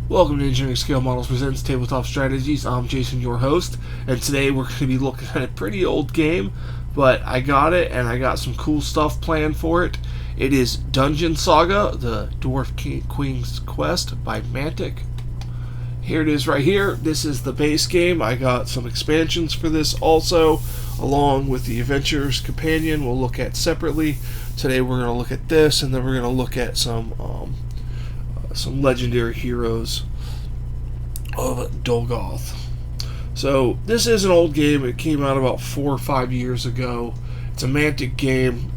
Welcome to Engineering Scale Models Presents Tabletop Strategies. I'm Jason, your host, and today we're going to be looking at a pretty old game, but I got it and I got some cool stuff planned for it. It is Dungeon Saga, the Dwarf Queen's Quest by Mantic. Here it is right here. This is the base game. I got some expansions for this also, along with the Adventurer's Companion we'll look at separately. Today we're going to look at this, and then we're going to look at some legendary heroes of Dolgoth. So this is an old game. It came out about 4 or 5 years ago. It's a Mantic game.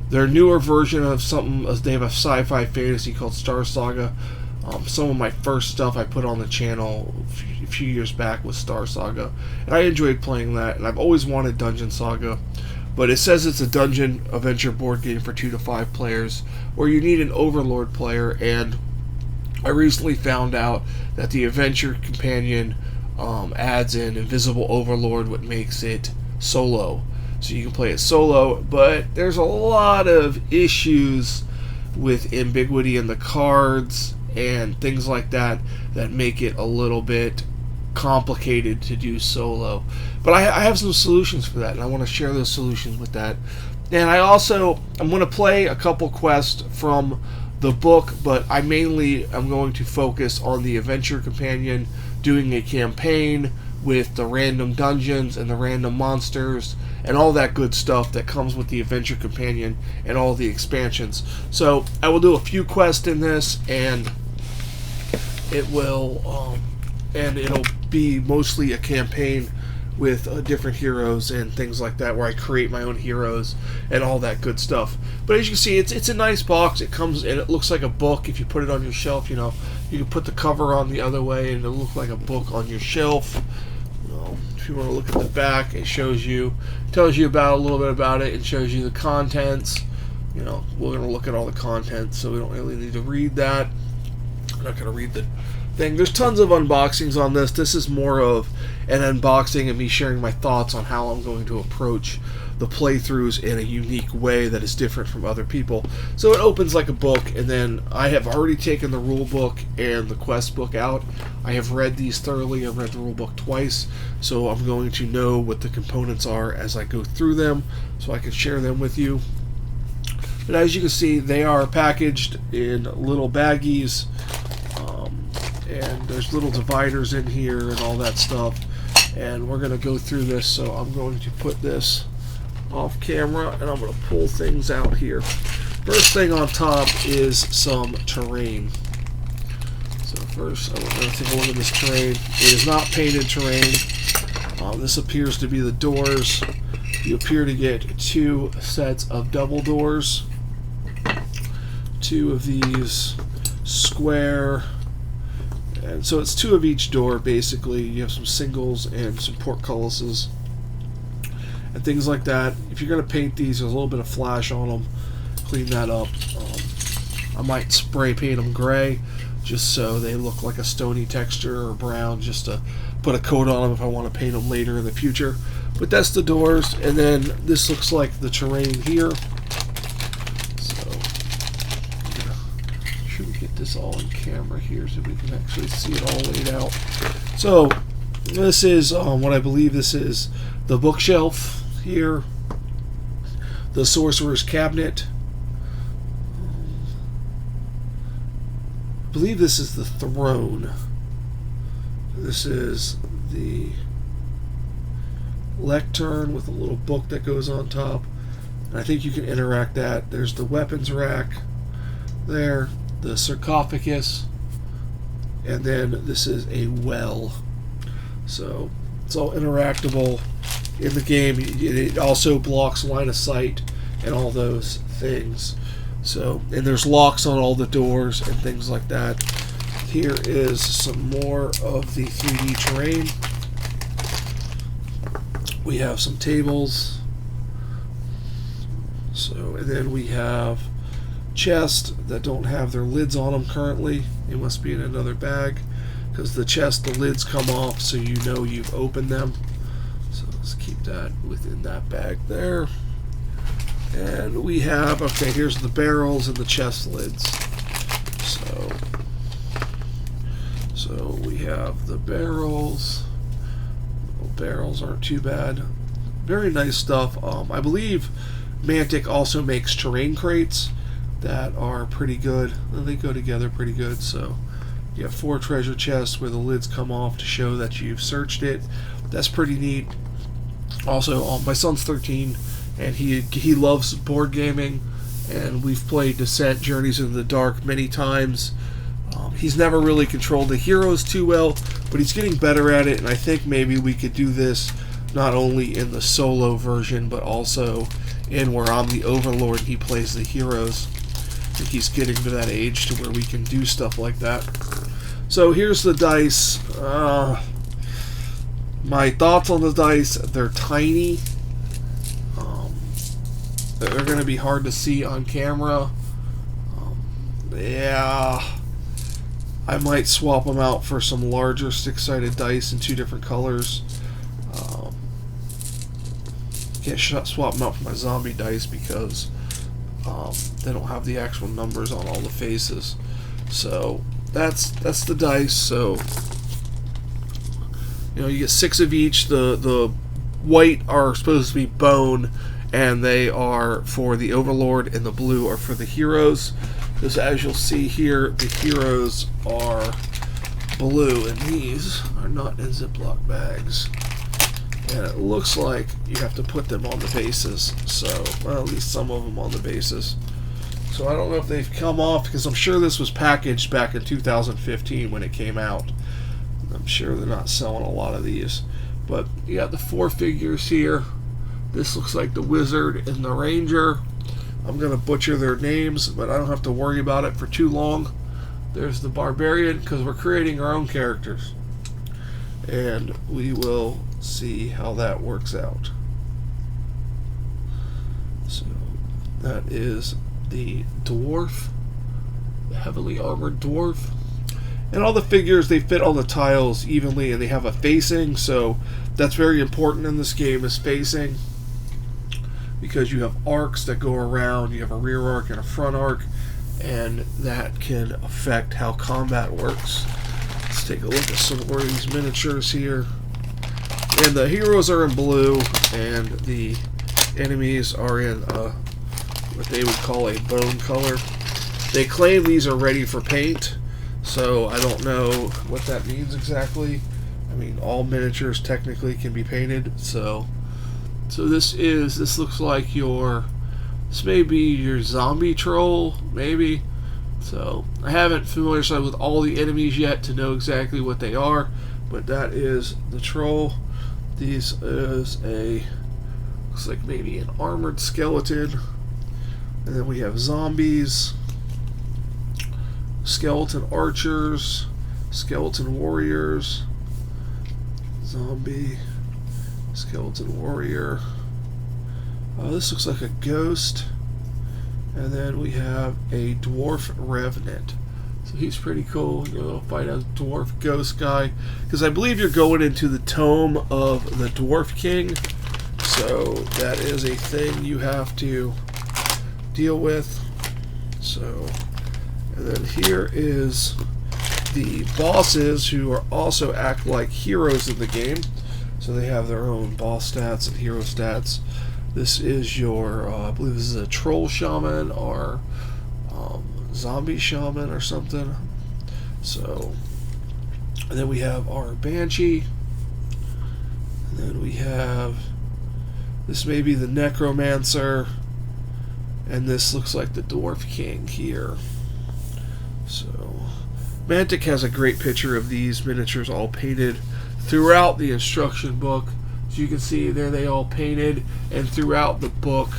Their newer version of something, they have a sci-fi fantasy called Star Saga. Some of my first stuff I put on the channel a few years back was Star Saga, and I enjoyed playing that, and I've always wanted Dungeon Saga. But it says it's a dungeon adventure board game for 2 to 5 players, where you need an Overlord player, and I recently found out that the Adventure Companion adds in Invisible Overlord, what makes it solo. So you can play it solo, but there's a lot of issues with ambiguity in the cards and things like that that make it a little bit complicated to do solo. But I have some solutions for that, and I want to share those solutions with that. And I'm going to play a couple quests from the book, but I'm going to focus on the Adventure Companion, doing a campaign with the random dungeons and the random monsters and all that good stuff that comes with the Adventure Companion and all the expansions. So I will do a few quests in this, and it'll be mostly a campaign with different heroes and things like that, where I create my own heroes and all that good stuff. But as you can see, it's a nice box. It comes and it looks like a book. If you put it on your shelf, you can put the cover on the other way and it'll look like a book on your shelf. If you want to look at the back, it tells you about a little bit about it and shows you the contents. We're going to look at all the contents, so we don't really need to read that. I'm not going to read the thing. There's tons of unboxings on this. This is more of an unboxing and me sharing my thoughts on how I'm going to approach the playthroughs in a unique way that is different from other people. So it opens like a book, and then I have already taken the rule book and the quest book out. I have read these thoroughly. I've read the rule book twice, so I'm going to know what the components are as I go through them, so I can share them with you. But as you can see, they are packaged in little baggies, and there's little dividers in here and all that stuff. And we're going to go through this, so I'm going to put this off camera, and I'm going to pull things out here. First thing on top is some terrain. So first, I'm going to take a look at this terrain. It is not painted terrain. This appears to be the doors. You appear to get 2 sets of double doors. 2 of these square. And so it's 2 of each door, basically. You have some singles and some portcullises and things like that. If you're going to paint these, there's a little bit of flash on them. Clean that up. I might spray paint them gray just so they look like a stony texture, or brown, just to put a coat on them if I want to paint them later in the future. But that's the doors, and then this looks like the terrain here. We get this all on camera here so we can actually see it all laid out. So this is what I believe this is: the bookshelf here, the sorcerer's cabinet. I believe this is the throne. This is the lectern with a little book that goes on top. And I think you can interact that. There's the weapons rack there, the sarcophagus, and then this is a well. So it's all interactable in the game. It also blocks line of sight and all those things. So, and there's locks on all the doors and things like that. Here is some more of the 3D terrain. We have some tables. So, and then we have chests that don't have their lids on them currently. They must be in another bag, because the lids come off, so you know you've opened them. So let's keep that within that bag there. And we have, okay, here's the barrels and the chest lids. So we have the barrels. The barrels aren't too bad. Very nice stuff. I believe Mantic also makes terrain crates that are pretty good. They go together pretty good. So you have 4 treasure chests where the lids come off to show that you've searched it. That's pretty neat. Also, my son's 13 and he loves board gaming, and we've played Descent, Journeys into the Dark many times. He's never really controlled the heroes too well, but he's getting better at it, and I think maybe we could do this not only in the solo version, but also in where I'm the Overlord and he plays the heroes. I think he's getting to that age to where we can do stuff like that. So here's the dice. My thoughts on the dice, they're tiny. They're going to be hard to see on camera. Yeah, I might swap them out for some larger stick-sided dice in 2 different colors. Can't swap them out for my zombie dice because they don't have the actual numbers on all the faces. So that's the dice. So you get 6 of each. The white are supposed to be bone, and they are for the Overlord, and the blue are for the heroes. Because as you'll see here, the heroes are blue, and these are not in Ziploc bags. And it looks like you have to put them on the bases. So, well, at least some of them on the bases. So I don't know if they've come off, because I'm sure this was packaged back in 2015 when it came out. I'm sure they're not selling a lot of these. But you got the 4 figures here. This looks like the Wizard and the Ranger. I'm going to butcher their names, but I don't have to worry about it for too long. There's the Barbarian, because we're creating our own characters. And we will see how that works out. So that is the Dwarf, the heavily armored Dwarf. And all the figures, they fit on the tiles evenly, and they have a facing, so that's very important in this game, is facing. Because you have arcs that go around, you have a rear arc and a front arc, and that can affect how combat works. Let's take a look at some more of these miniatures here. And the heroes are in blue, and the enemies are in what they would call a bone color. They claim these are ready for paint, so I don't know what that means exactly. I mean, all miniatures technically can be painted, so this looks like this may be your zombie troll, maybe. So I haven't familiarized with all the enemies yet to know exactly what they are, but that is the troll. These is looks like maybe an armored skeleton, and then we have zombies, skeleton archers, skeleton warriors, zombie, skeleton warrior. This looks like a ghost, and then we have a dwarf revenant. So he's pretty cool. You'll fight a dwarf ghost guy, because I believe you're going into the tome of the Dwarf King. So that is a thing you have to deal with. So, and then here is the bosses, who are also act like heroes in the game. So they have their own boss stats and hero stats. This is your, I believe this is a troll shaman or zombie shaman or something. So, and then we have our banshee. And then we have, this may be the necromancer. And this looks like the Dwarf King here. So, Mantic has a great picture of these miniatures all painted throughout the instruction book. So you can see there they all painted, and throughout the book,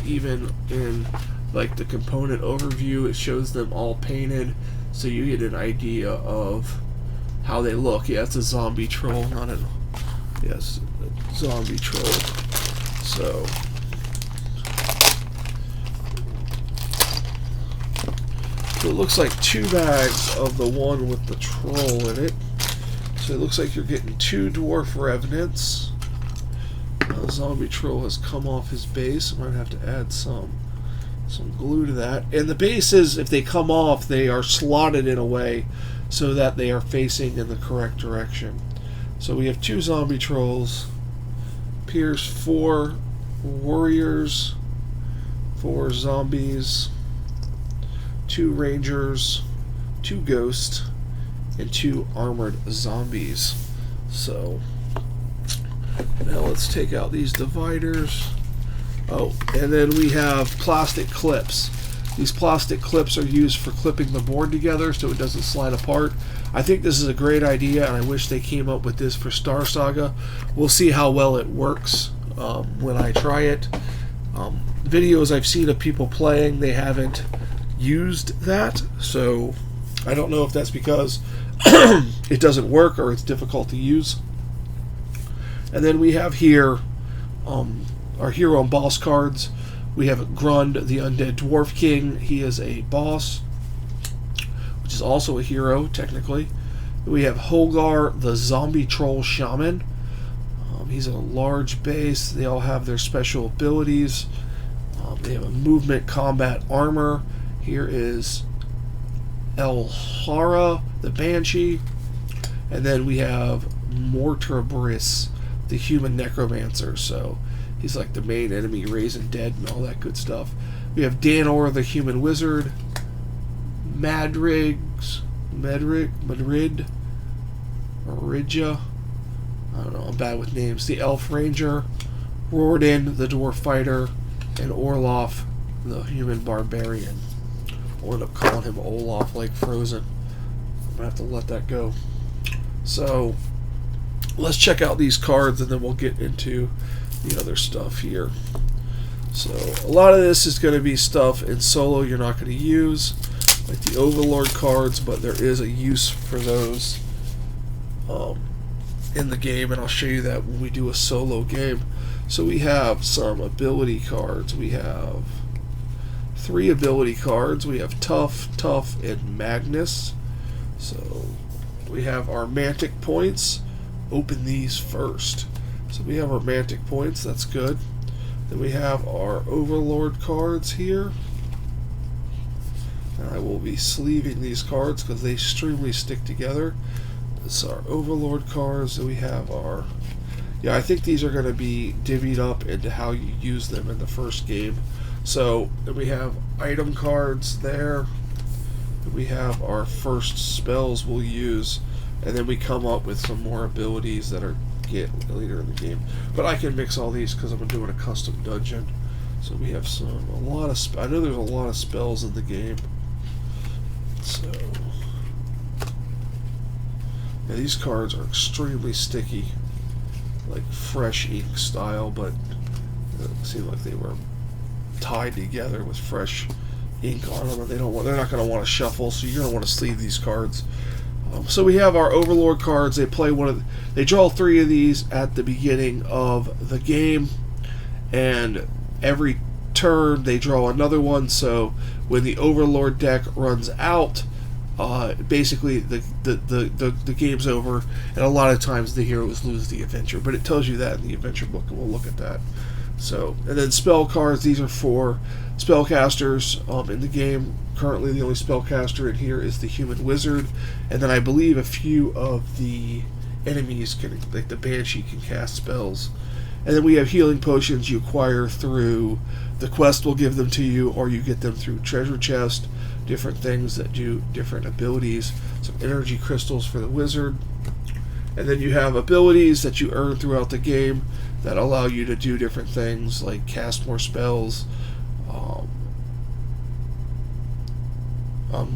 even in like the component overview, it shows them all painted, so you get an idea of how they look. Yeah, it's a zombie troll, not a, yes, a zombie troll. So it looks like 2 bags of the one with the troll in it. So it looks like you're getting 2 dwarf revenants. Zombie troll has come off his base. I might have to add some glue to that. And the bases, if they come off, they are slotted in a way so that they are facing in the correct direction. So we have 2 zombie trolls, Pierce 4 warriors, 4 zombies, 2 rangers, 2 ghosts, and 2 armored zombies. So now let's take out these dividers. Oh, and then we have plastic clips. These plastic clips are used for clipping the board together so it doesn't slide apart. I think this is a great idea, and I wish they came up with this for Star Saga. We'll see how well it works when I try it. Videos I've seen of people playing, they haven't used that, so I don't know if that's because it doesn't work or it's difficult to use. And then we have here our hero and boss cards. We have Grund, the Undead Dwarf King. He is a boss, which is also a hero, technically. We have Holgar, the Zombie Troll Shaman. He's a large base. They all have their special abilities. They have a movement combat armor. Here is Elhara, the Banshee. And then we have Mortabris, the human necromancer. So he's like the main enemy, raising dead and all that good stuff. We have Danor, the human wizard. Madrid, Marija. I don't know, I'm bad with names. The elf ranger. Rorden, the dwarf fighter. And Orloff, the human barbarian. I'll end up calling him Olaf, like Frozen. I'm gonna have to let that go. So let's check out these cards and then we'll get into the other stuff here. So a lot of this is going to be stuff in solo you're not going to use, like the Overlord cards, but there is a use for those in the game, and I'll show you that when we do a solo game. So we have some ability cards. We have 3 ability cards. We have Tough, and Magnus. So we have our Mantic points. Open these first. So we have our Mantic points, that's good. Then we have our Overlord cards here. And I will be sleeving these cards because they extremely stick together. This is our Overlord cards. Then we have our... Yeah, I think these are going to be divvied up into how you use them in the first game. So then we have item cards there. Then we have our first spells we'll use. And then we come up with some more abilities that are get later in the game. But I can mix all these because I'm doing a custom dungeon. So we have I know there's a lot of spells in the game. So yeah, these cards are extremely sticky, like fresh ink style, but it seemed like they were tied together with fresh ink on them, and they're not going to want to shuffle, so you're going to want to sleeve these cards. So we have our Overlord cards. They draw 3 of these at the beginning of the game, and every turn they draw another one. So when the Overlord deck runs out, basically the game's over, and a lot of times the heroes lose the adventure. But it tells you that in the adventure book, and we'll look at that. So, and then spell cards. These are for spellcasters in the game. Currently, the only spellcaster in here is the human wizard, and then I believe a few of the enemies can, like the Banshee, can cast spells. And then we have healing potions you acquire through the quest will give them to you, or you get them through treasure chest, different things that do different abilities. Some energy crystals for the wizard. And then you have abilities that you earn throughout the game that allow you to do different things, like cast more spells,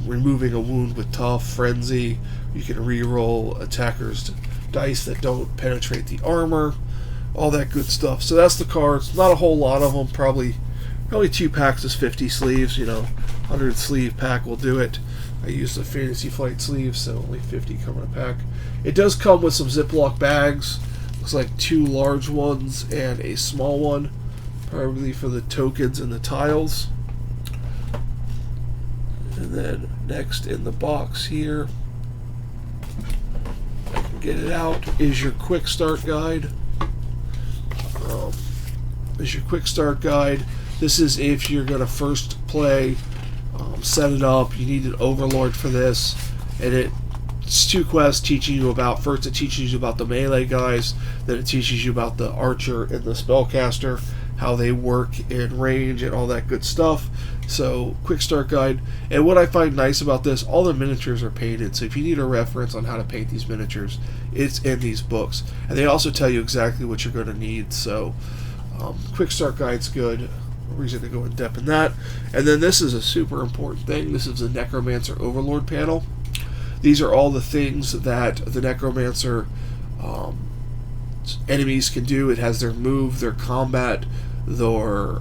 removing a wound with Tough, Frenzy. You can re-roll attackers' dice that don't penetrate the armor, all that good stuff. So that's the cards. Not a whole lot of them. Probably 2 packs is 50 sleeves. 100 sleeve pack will do it. I use the Fantasy Flight sleeves, so only 50 come in a pack. It does come with some Ziploc bags. Looks like 2 large ones and a small one, probably for the tokens and the tiles. And then next in the box here, if I can get it out, is your quick start guide. This is if you're going to first play, set it up. You need an Overlord for this, and it it's 2 quests teaching you about, first it teaches you about the melee guys, then it teaches you about the archer and the spellcaster, how they work in range and all that good stuff. So, quick start guide. And what I find nice about this, all the miniatures are painted, so if you need a reference on how to paint these miniatures, it's in these books. And they also tell you exactly what you're going to need, so quick start guide's good. No reason to go in depth in that. And then this is a super important thing. This is the Necromancer Overlord panel. These are all the things that the Necromancer enemies can do. It has their move, their combat, their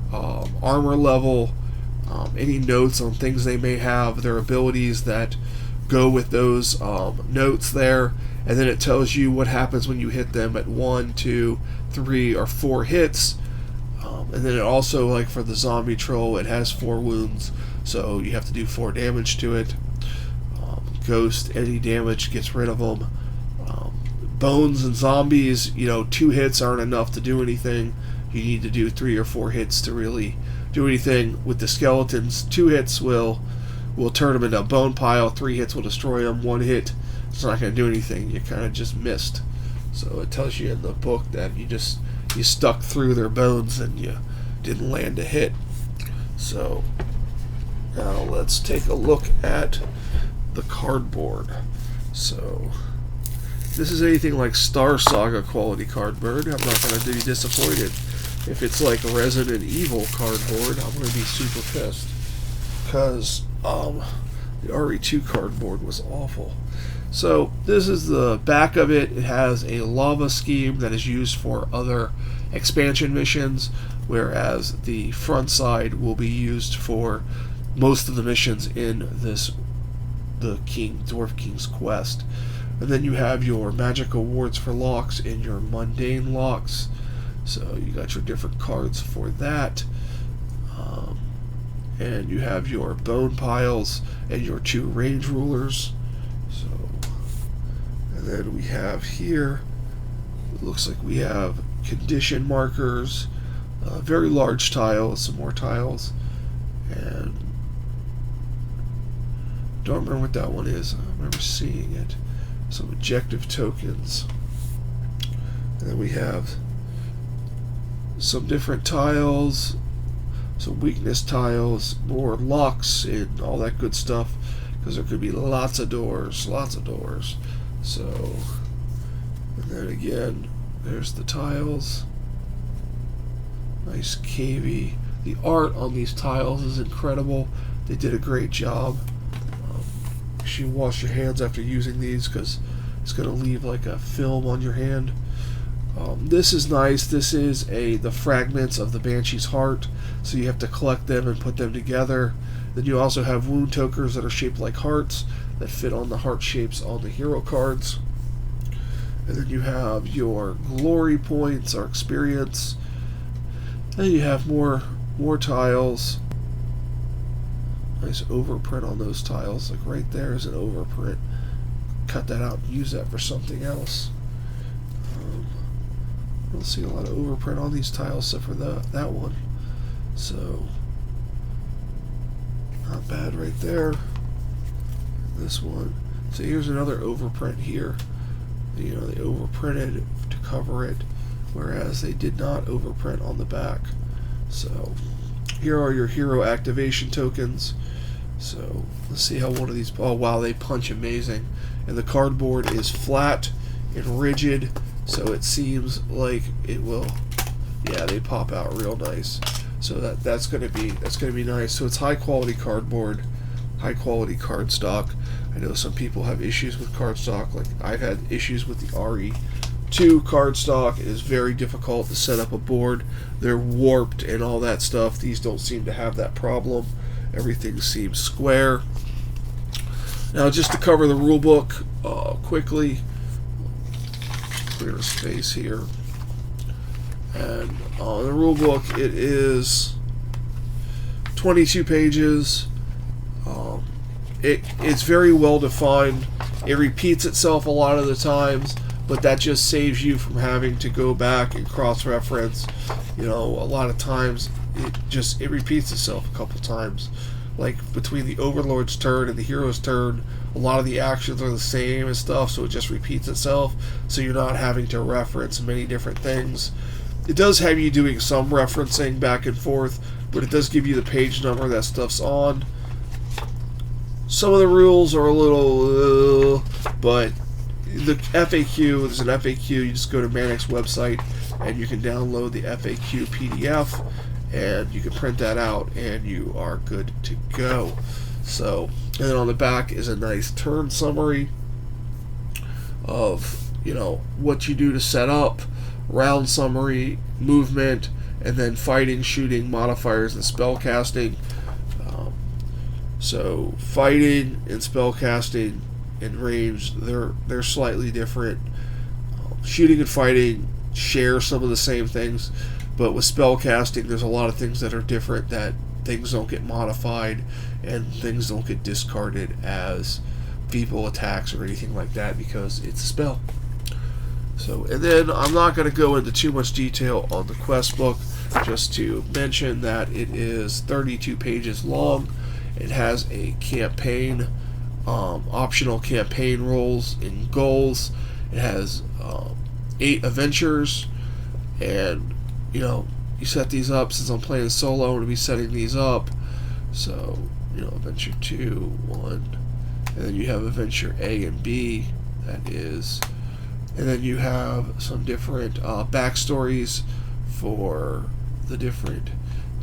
armor level, any notes on things they may have, their abilities that go with those notes there, and then it tells you what happens when you hit them at 1, 2, 3, or 4 hits. And then it also, like for the zombie troll, it has 4 wounds, so you have to do 4 damage to it. Ghost, any damage gets rid of them. Bones and zombies, 2 hits aren't enough to do anything. You need to do 3 or 4 hits to really do anything. With the skeletons, 2 hits will turn them into a bone pile, 3 hits will destroy them, 1 hit, it's not going to do anything. You kind of just missed. So it tells you in the book that you stuck through their bones and you didn't land a hit. So now let's take a look at the cardboard. So this is anything like Star Saga quality cardboard. I'm not going to be disappointed. If it's like Resident Evil cardboard, I'm going to be super pissed. Because the RE2 cardboard was awful. So this is the back of it. It has a lava scheme that is used for other expansion missions, whereas the front side will be used for most of the missions in the Dwarf King's quest. And then you have your magic awards for locks and your mundane locks. So you got your different cards for that. And you have your bone piles and your 2 range rulers. So, and then we have here, it looks like we have condition markers, very large tiles, some more tiles, and don't remember what that one is. I remember seeing it. Some objective tokens. And then we have some different tiles, some weakness tiles, more locks, and all that good stuff, because there could be lots of doors. So, and then again, there's the tiles. Nice cavey. The art on these tiles is incredible. They did a great job. You should wash your hands after using these, because it's going to leave like a film on your hand. This is nice. This is the fragments of the Banshee's heart, so you have to collect them and put them together. Then you also have wound tokens that are shaped like hearts that fit on the heart shapes on the hero cards. And then you have your glory points or experience. Then you have more tiles. Nice overprint on those tiles. Like right there is an overprint. Cut that out and use that for something else. I don't see a lot of overprint on these tiles except for that one. So, not bad right there. This one. So here's another overprint here. They overprinted to cover it, whereas they did not overprint on the back. So, here are your hero activation tokens. So, let's see how one of these... Oh, wow, they punch amazing. And the cardboard is flat and rigid, so it seems like it will... Yeah, they pop out real nice. So that's gonna be nice. So it's high quality cardboard, high quality cardstock. I know some people have issues with cardstock. Like I've had issues with the RE2 cardstock. It is very difficult to set up a board. They're warped and all that stuff. These don't seem to have that problem. Everything seems square. Now, just to cover the rule book quickly, clear space here. And the rule book, it is 22 pages. It's very well defined. It repeats itself a lot of the times, but that just saves you from having to go back and cross-reference. A lot of times it repeats itself a couple times. Like between the Overlord's turn and the hero's turn, a lot of the actions are the same and stuff, so it just repeats itself, so you're not having to reference many different things. It does have you doing some referencing back and forth, but it does give you the page number that stuff's on. Some of the rules are a little, but the FAQ, there's an FAQ, you just go to Manic's website and you can download the FAQ PDF and you can print that out and you are good to go. So, and then on the back is a nice turn summary of, you know, what you do to set up, round summary, movement, and then fighting, shooting, modifiers, and spell casting. So fighting and spellcasting and range, they're slightly different. Shooting and fighting share some of the same things, but with spellcasting, there's a lot of things that are different, that things don't get modified and things don't get discarded as feeble attacks or anything like that because it's a spell. So, and then I'm not going to go into too much detail on the quest book, just to mention that it is 32 pages long. It has a campaign, optional campaign roles and goals. It has 8 adventures, and you know, you set these up. Since I'm playing solo, I'm going to be setting these up. So, you know, adventure 2, 1, and then you have adventure A and B. That is, and then you have some different backstories for the different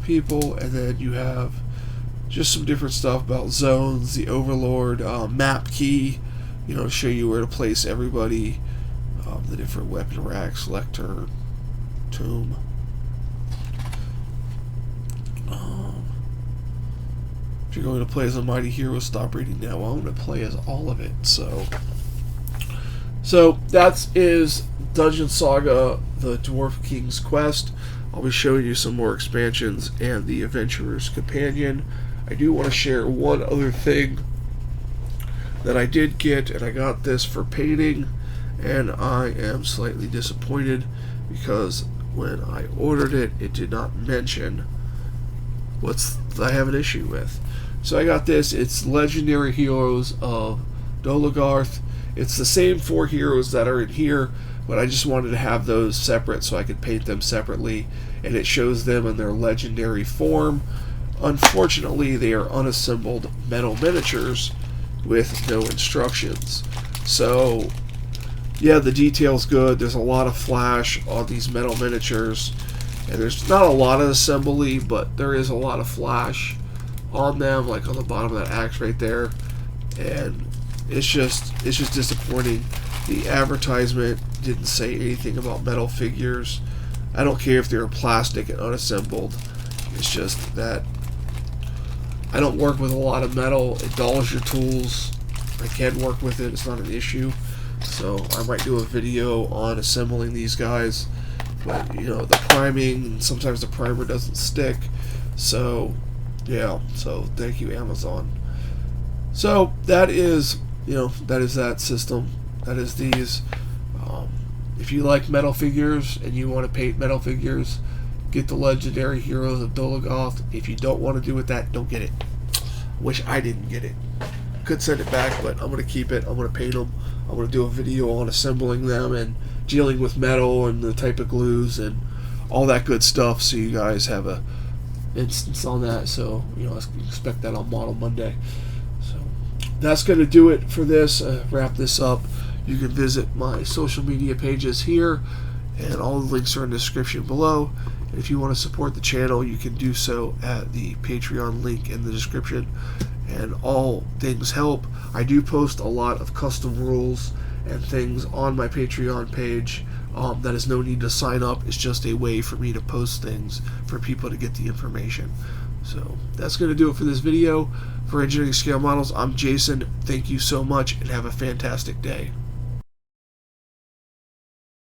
people, and then you have just some different stuff about zones, the Overlord, map key, you know, to show you where to place everybody, the different weapon racks, lectern, tomb. If you're going to play as a mighty hero, stop reading now. Well, I'm going to play as all of it. So that is Dungeon Saga, the Dwarf King's Quest. I'll be showing you some more expansions and the Adventurer's Companion. I do want to share one other thing that I did get, and I got this for painting, and I am slightly disappointed because when I ordered it, it did not mention what I have an issue with. So I got this. It's Legendary Heroes of Dolagarth. It's the same 4 heroes that are in here, but I just wanted to have those separate so I could paint them separately, and it shows them in their legendary form. Unfortunately, they are unassembled metal miniatures with no instructions. So, yeah, the detail's good. There's a lot of flash on these metal miniatures, and there's not a lot of assembly, but there is a lot of flash on them, like on the bottom of that axe right there. And it's just disappointing. The advertisement didn't say anything about metal figures. I don't care if they're plastic and unassembled. It's just that I don't work with a lot of metal. It dulls your tools. I can work with it. It's not an issue. So I might do a video on assembling these guys. But, you know, the priming, sometimes the primer doesn't stick. So, yeah. So, thank you, Amazon. So, that is, you know, that is that system. That is these. If you like metal figures and you want to paint metal figures, get the Legendary Heroes of Dolagarth. If you don't want to do with that, don't get it. Wish I didn't get it. Could send it back, but I'm going to keep it. I'm going to paint them. I'm going to do a video on assembling them and dealing with metal and the type of glues and all that good stuff, so you guys have a instance on that. So, you know, expect that on Model Monday. So that's going to do it for this. Wrap this up. You can visit my social media pages here, and all the links are in the description below. And if you want to support the channel, you can do so at the Patreon link in the description. And all things help. I do post a lot of custom rules and things on my Patreon page. That is no need to sign up. It's just a way for me to post things for people to get the information. So that's going to do it for this video. For Engineering Scale Models, I'm Jason. Thank you so much, and have a fantastic day.